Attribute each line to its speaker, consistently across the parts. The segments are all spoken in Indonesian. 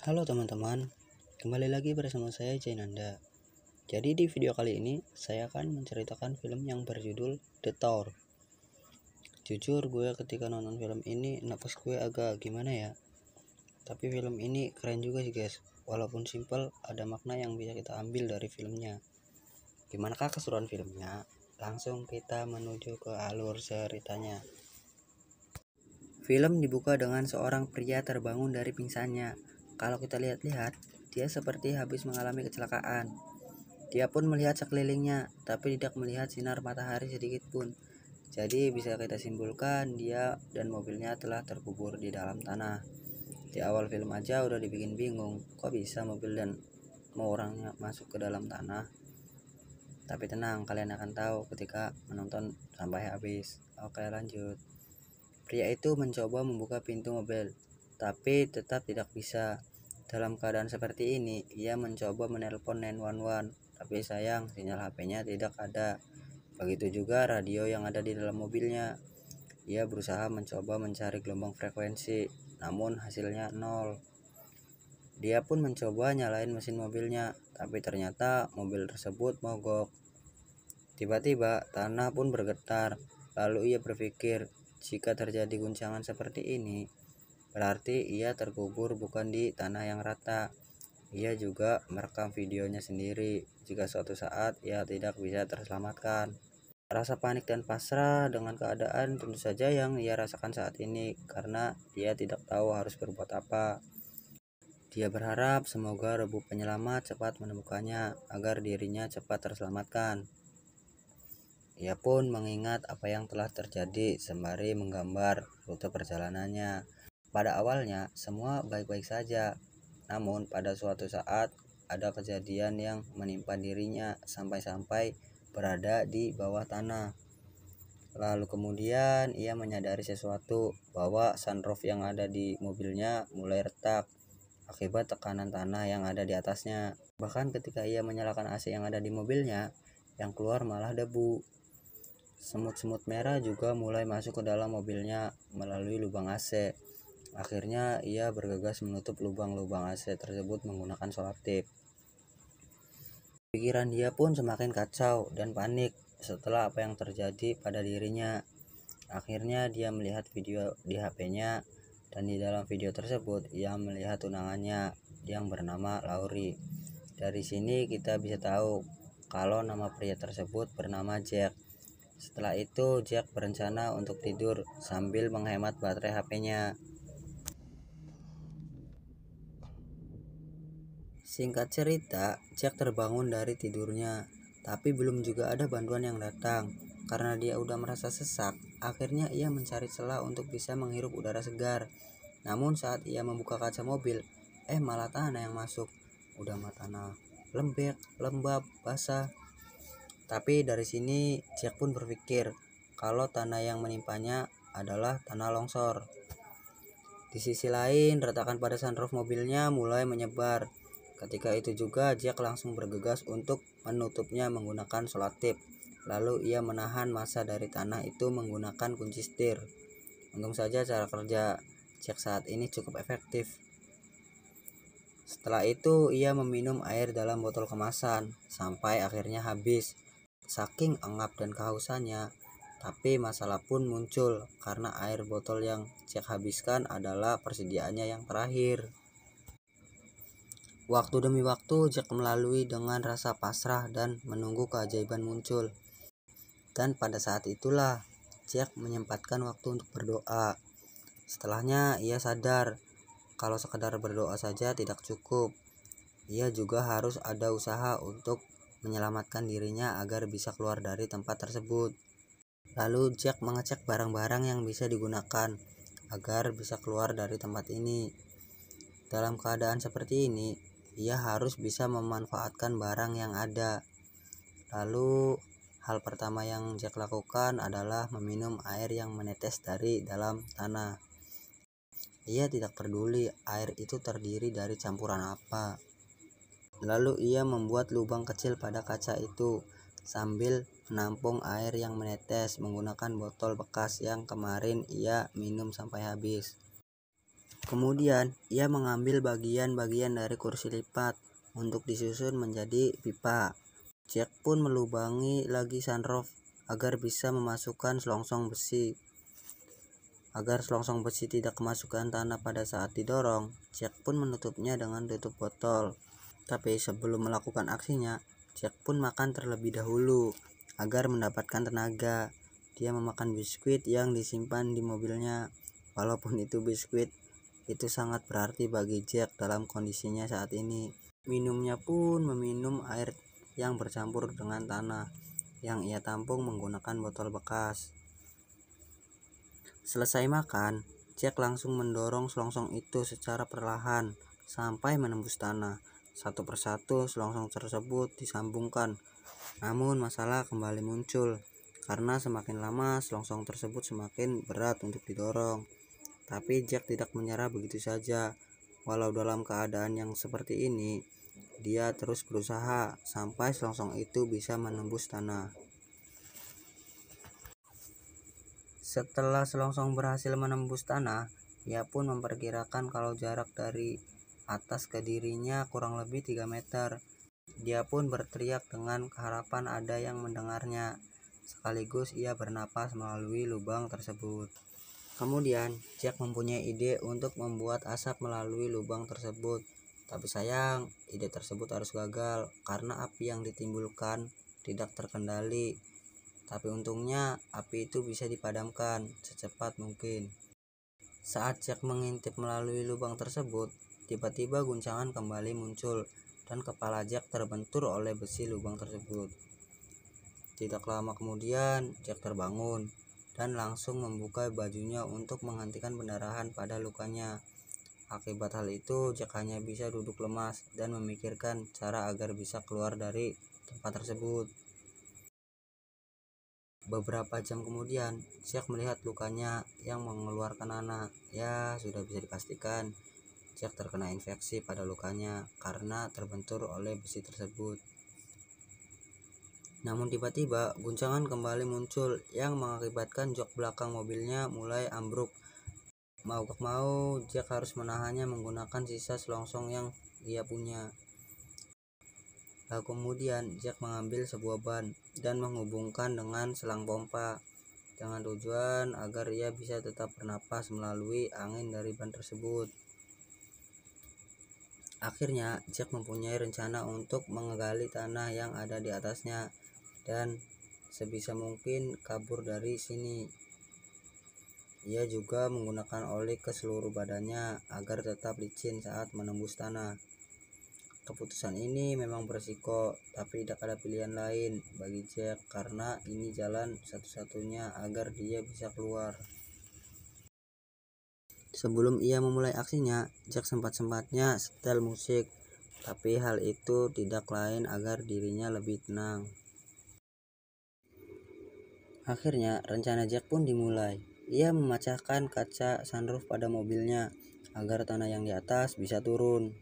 Speaker 1: Halo teman-teman, kembali lagi bersama saya Jainanda. Jadi di video kali ini saya akan menceritakan film yang berjudul The Tour. Jujur gue ketika nonton film ini nafas gue agak gimana ya. Tapi film ini keren juga sih guys. Walaupun simple, ada makna yang bisa kita ambil dari filmnya. Gimanakah keseruan filmnya? Langsung kita menuju ke alur ceritanya. Film dibuka dengan seorang pria terbangun dari pingsannya. Kalau kita lihat-lihat, dia seperti habis mengalami kecelakaan. Dia pun melihat sekelilingnya, tapi tidak melihat sinar matahari sedikit pun. Jadi bisa kita simpulkan dia dan mobilnya telah terkubur di dalam tanah. Di awal film aja udah dibikin bingung, kok bisa mobil dan mau orangnya masuk ke dalam tanah. Tapi tenang, kalian akan tahu ketika menonton sampai habis. Oke, lanjut. Pria itu mencoba membuka pintu mobil, tapi tetap tidak bisa. Dalam keadaan seperti ini, ia mencoba menelpon 911, tapi sayang sinyal HP-nya tidak ada. Begitu juga radio yang ada di dalam mobilnya. Ia berusaha mencoba mencari gelombang frekuensi, namun hasilnya nol. Dia pun mencoba nyalain mesin mobilnya, tapi ternyata mobil tersebut mogok. Tiba-tiba tanah pun bergetar. Lalu ia berpikir, jika terjadi guncangan seperti ini, berarti ia terkubur bukan di tanah yang rata. Ia juga merekam videonya sendiri jika suatu saat ia tidak bisa terselamatkan. Rasa panik dan pasrah dengan keadaan tentu saja yang ia rasakan saat ini karena dia tidak tahu harus berbuat apa. Dia berharap semoga rebu penyelamat cepat menemukannya agar dirinya cepat terselamatkan. Ia pun mengingat apa yang telah terjadi sembari menggambar rute perjalanannya. Pada awalnya semua baik-baik saja, namun pada suatu saat ada kejadian yang menimpa dirinya sampai-sampai berada di bawah tanah. Lalu kemudian ia menyadari sesuatu, bahwa sunroof yang ada di mobilnya mulai retak akibat tekanan tanah yang ada di atasnya. Bahkan ketika ia menyalakan AC yang ada di mobilnya, yang keluar malah debu. Semut-semut merah juga mulai masuk ke dalam mobilnya melalui lubang AC. Akhirnya ia bergegas menutup lubang-lubang AC tersebut menggunakan selotip. Pikiran dia pun semakin kacau dan panik setelah apa yang terjadi pada dirinya. Akhirnya dia melihat video di HP-nya, dan di dalam video tersebut ia melihat tunangannya yang bernama Laurie. Dari sini kita bisa tahu kalau nama pria tersebut bernama Jack. Setelah itu Jack berencana untuk tidur sambil menghemat baterai HP-nya. Singkat cerita, Jack terbangun dari tidurnya, tapi belum juga ada bantuan yang datang. Karena dia udah merasa sesak, akhirnya ia mencari celah untuk bisa menghirup udara segar. Namun saat ia membuka kaca mobil, malah tanah yang masuk. Udah mah tanah lembek, lembab, basah. Tapi dari sini Jack pun berpikir kalau tanah yang menimpanya adalah tanah longsor. Di sisi lain, retakan pada sunroof mobilnya mulai menyebar. Ketika itu juga Jack langsung bergegas untuk menutupnya menggunakan selotip. Lalu ia menahan massa dari tanah itu menggunakan kunci setir. Untung saja cara kerja Jack saat ini cukup efektif. Setelah itu ia meminum air dalam botol kemasan sampai akhirnya habis. Saking engap dan kehausannya, tapi masalah pun muncul karena air botol yang Jack habiskan adalah persediaannya yang terakhir. Waktu demi waktu Jack melalui dengan rasa pasrah dan menunggu keajaiban muncul. Dan pada saat itulah Jack menyempatkan waktu untuk berdoa. Setelahnya ia sadar kalau sekedar berdoa saja tidak cukup. Ia juga harus ada usaha untuk menyelamatkan dirinya agar bisa keluar dari tempat tersebut. Lalu Jack mengecek barang-barang yang bisa digunakan agar bisa keluar dari tempat ini. Dalam keadaan seperti ini, ia harus bisa memanfaatkan barang yang ada. Lalu hal pertama yang Jack lakukan adalah meminum air yang menetes dari dalam tanah. Ia tidak peduli air itu terdiri dari campuran apa. Lalu ia membuat lubang kecil pada kaca itu sambil menampung air yang menetes menggunakan botol bekas yang kemarin ia minum sampai habis. Kemudian ia mengambil bagian-bagian dari kursi lipat untuk disusun menjadi pipa. Jack pun melubangi lagi sunroof agar bisa memasukkan selongsong besi. Agar selongsong besi tidak kemasukan tanah pada saat didorong, Jack pun menutupnya dengan tutup botol. Tapi sebelum melakukan aksinya, Jack pun makan terlebih dahulu agar mendapatkan tenaga. Dia memakan biskuit yang disimpan di mobilnya. Walaupun itu biskuit, itu sangat berarti bagi Jack dalam kondisinya saat ini. Minumnya pun meminum air yang bercampur dengan tanah yang ia tampung menggunakan botol bekas. Selesai makan, Jack langsung mendorong selongsong itu secara perlahan sampai menembus tanah. Satu persatu selongsong tersebut disambungkan. Namun masalah kembali muncul karena semakin lama selongsong tersebut semakin berat untuk didorong. Tapi Jack tidak menyerah begitu saja. Walau dalam keadaan yang seperti ini, dia terus berusaha sampai selongsong itu bisa menembus tanah. Setelah selongsong berhasil menembus tanah, ia pun memperkirakan kalau jarak dari atas ke dirinya kurang lebih 3 meter. Dia pun berteriak dengan harapan ada yang mendengarnya. Sekaligus ia bernapas melalui lubang tersebut. Kemudian, Jack mempunyai ide untuk membuat asap melalui lubang tersebut. Tapi sayang, ide tersebut harus gagal karena api yang ditimbulkan tidak terkendali. Tapi untungnya, api itu bisa dipadamkan secepat mungkin. Saat Jack mengintip melalui lubang tersebut, tiba-tiba guncangan kembali muncul dan kepala Jack terbentur oleh besi lubang tersebut. Tidak lama kemudian, Jack terbangun dan langsung membuka bajunya untuk menghentikan pendarahan pada lukanya. Akibat hal itu, Jack hanya bisa duduk lemas dan memikirkan cara agar bisa keluar dari tempat tersebut. Beberapa jam kemudian, Jack melihat lukanya yang mengeluarkan nanah. Ya, sudah bisa dipastikan Jack terkena infeksi pada lukanya karena terbentur oleh besi tersebut. Namun tiba-tiba guncangan kembali muncul yang mengakibatkan jok belakang mobilnya mulai ambruk. Mau gak mau, Jack harus menahannya menggunakan sisa selongsong yang ia punya. Lalu kemudian Jack mengambil sebuah ban dan menghubungkan dengan selang pompa dengan tujuan agar ia bisa tetap bernapas melalui angin dari ban tersebut. Akhirnya Jack mempunyai rencana untuk menggali tanah yang ada di atasnya dan sebisa mungkin kabur dari sini. Ia juga menggunakan oli ke seluruh badannya agar tetap licin saat menembus tanah. Keputusan ini memang berisiko, tapi tidak ada pilihan lain bagi Jack karena ini jalan satu-satunya agar dia bisa keluar. Sebelum ia memulai aksinya, Jack sempat-sempatnya setel musik, tapi hal itu tidak lain agar dirinya lebih tenang. Akhirnya rencana Jack pun dimulai. Ia memecahkan kaca sunroof pada mobilnya agar tanah yang di atas bisa turun.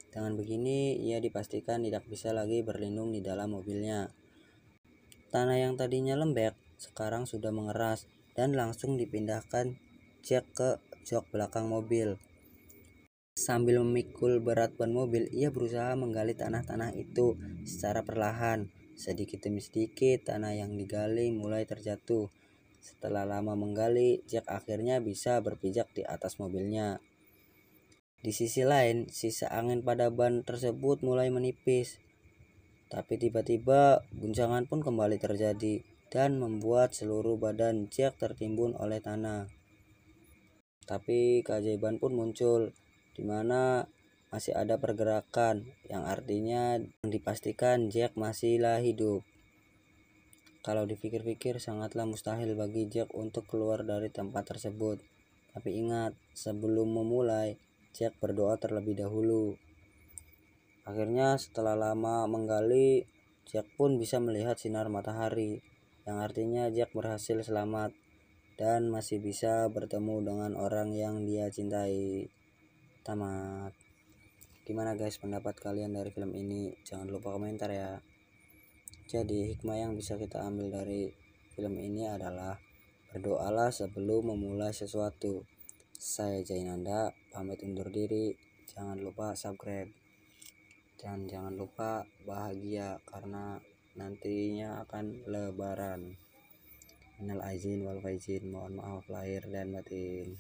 Speaker 1: Dengan begini ia dipastikan tidak bisa lagi berlindung di dalam mobilnya. Tanah yang tadinya lembek sekarang sudah mengeras dan langsung dipindahkan Jack ke jok belakang mobil. Sambil memikul berat ban mobil, ia berusaha menggali tanah-tanah itu secara perlahan. Sedikit demi sedikit tanah yang digali mulai terjatuh. Setelah lama menggali, Jack akhirnya bisa berpijak di atas mobilnya. Di sisi lain, sisa angin pada ban tersebut mulai menipis. Tapi tiba-tiba guncangan pun kembali terjadi dan membuat seluruh badan Jack tertimbun oleh tanah. Tapi keajaiban pun muncul, di mana masih ada pergerakan, yang artinya dipastikan Jack masihlah hidup. Kalau dipikir-pikir sangatlah mustahil bagi Jack untuk keluar dari tempat tersebut. Tapi ingat, sebelum memulai, Jack berdoa terlebih dahulu. Akhirnya setelah lama menggali, Jack pun bisa melihat sinar matahari, yang artinya Jack berhasil selamat dan masih bisa bertemu dengan orang yang dia cintai. Tamat. Gimana guys pendapat kalian dari film ini? Jangan lupa komentar ya. Jadi hikmah yang bisa kita ambil dari film ini adalah berdoalah sebelum memulai sesuatu. Saya Jainanda. pamit undur diri. Jangan lupa subscribe, jangan lupa bahagia karena nantinya akan lebaran. Minal aizin wal faizin, mohon maaf lahir dan batin.